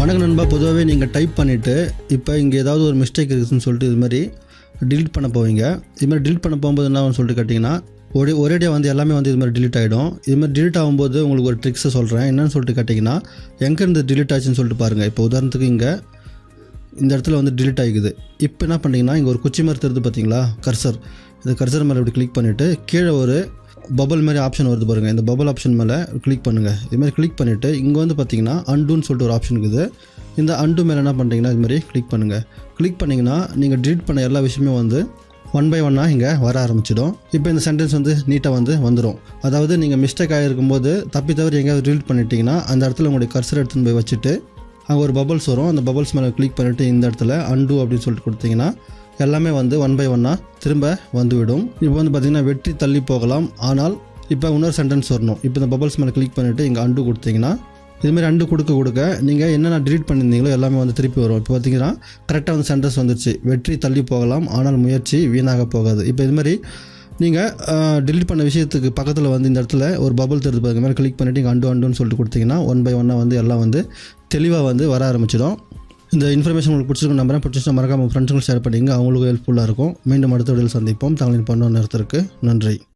வணக்கம் நண்பா. பொதுவாகவே நீங்கள் டைப் பண்ணிவிட்டு இப்போ இங்கே ஏதாவது ஒரு மிஸ்டேக் இருக்குதுன்னு சொல்லிட்டு இது மாதிரி டிலீட் பண்ண போவீங்க. இது மாதிரி டிலீட் பண்ண போகும்போது என்ன சொல்லிட்டு கேட்டிங்கன்னா ஒரேடியாக வந்து எல்லாமே வந்து இது மாதிரி டிலீட் ஆகிடும். இது மாதிரி டிலீட் ஆகும்போது உங்களுக்கு ஒரு ட்ரிக்ஸை சொல்கிறேன். என்னென்னு சொல்லிட்டு கேட்டிங்கன்னா, எங்கேருந்து டிலீட் ஆச்சுன்னு சொல்லிட்டு பாருங்கள். இப்போ உதாரணத்துக்கு இங்கே இந்த இடத்துல வந்து டிலீட் ஆகிக்குது. இப்போ என்ன பண்ணிங்கன்னா, இங்கே ஒரு குச்சி மாதிரி தெரியுது பார்த்தீங்களா, கர்சர். இந்த கர்சர் மேலே இப்படி கிளிக் பண்ணிவிட்டு கீழே ஒரு பபுள் மாதிரி ஆப்ஷன் வருது பாருங்கள். இந்த பபுள் ஆப்ஷன் மேலே கிளிக் பண்ணுங்கள். இதுமாதிரி கிளிக் பண்ணிவிட்டு இங்கே வந்து பார்த்தீங்கன்னா அண்டுன்னு சொல்லிட்டு ஒரு ஆப்ஷன் இருக்குது. இந்த அண்டு மேலே என்ன பண்ணுறீங்கன்னா இதுமாதிரி கிளிக் பண்ணுங்கள். கிளிக் பண்ணிங்கன்னா நீங்கள் டிலீட் பண்ண எல்லா விஷயமே வந்து ஒன் பை ஒன்னாக இங்கே வர ஆரம்பிச்சிடும். இப்போ இந்த சென்டென்ஸ் வந்து நீட்டாக வந்துடும். அதாவது நீங்கள் மிஸ்டேக் ஆகிருக்கும்போது தப்பி தவிர எங்கேயாவது டிலீட் பண்ணிட்டீங்கன்னா அந்த இடத்துல உங்களுடைய கர்சர் எடுத்துன்னு போய் வச்சுட்டு அங்கே ஒரு பபுள்ஸ் வரும். அந்த பபுள்ஸ் மேலே கிளிக் பண்ணிவிட்டு இந்த இடத்துல அண்டு அப்படின்னு சொல்லிட்டு கொடுத்தீங்கன்னா எல்லாமே வந்து ஒன் பை ஒன்னாக திரும்ப வந்துவிடும். இப்போ வந்து பார்த்திங்கன்னா வெற்றி தள்ளி போகலாம், ஆனால் இப்போ இன்னொரு சென்டென்ஸ் வரணும். இப்போ இந்த பபுள்ஸ் மேலே கிளிக் பண்ணிவிட்டு இங்கே அண்டு கொடுத்தீங்கன்னா இதுமாதிரி அண்டு கொடுக்க நீங்கள் என்னென்ன டிலீட் பண்ணியிருந்தீங்களோ எல்லாமே வந்து திருப்பி வரும். இப்போ பார்த்திங்கன்னா கரெக்டாக வந்து சென்டென்ஸ் வந்துருச்சு. வெற்றி தள்ளி போகலாம், ஆனால் முயற்சி வீணாக போகாது. இப்போ இதுமாதிரி நீங்கள் டிலீட் பண்ண விஷயத்துக்கு பக்கத்தில் வந்து இந்த இடத்துல ஒரு பபுள் தெரிஞ்சு பாருங்க, மேலே கிளிக் பண்ணிவிட்டு இங்கே அண்டுன்னு சொல்லிட்டு கொடுத்தீங்கன்னா ஒன் பை ஒன்னாக வந்து எல்லாம் வந்து தெளிவாக வந்து வர ஆரம்பிச்சிடும். இந்த இன்ஃபர்மேஷன் உங்களுக்கு பிடிச்சிருக்கும் நம்புறேன். பிடிச்சிருந்தா மறக்காம ஃப்ரெண்ட்ஸுங்களுக்கு ஷேர் பண்ணிங்க. அவங்களுக்கு ஹெல்ப்ஃபுல்லாக இருக்கும். மீண்டும் அடுத்த வீடியோவில் சந்திப்போம். தங்களின் பண்ண நேரத்திற்கு நன்றி.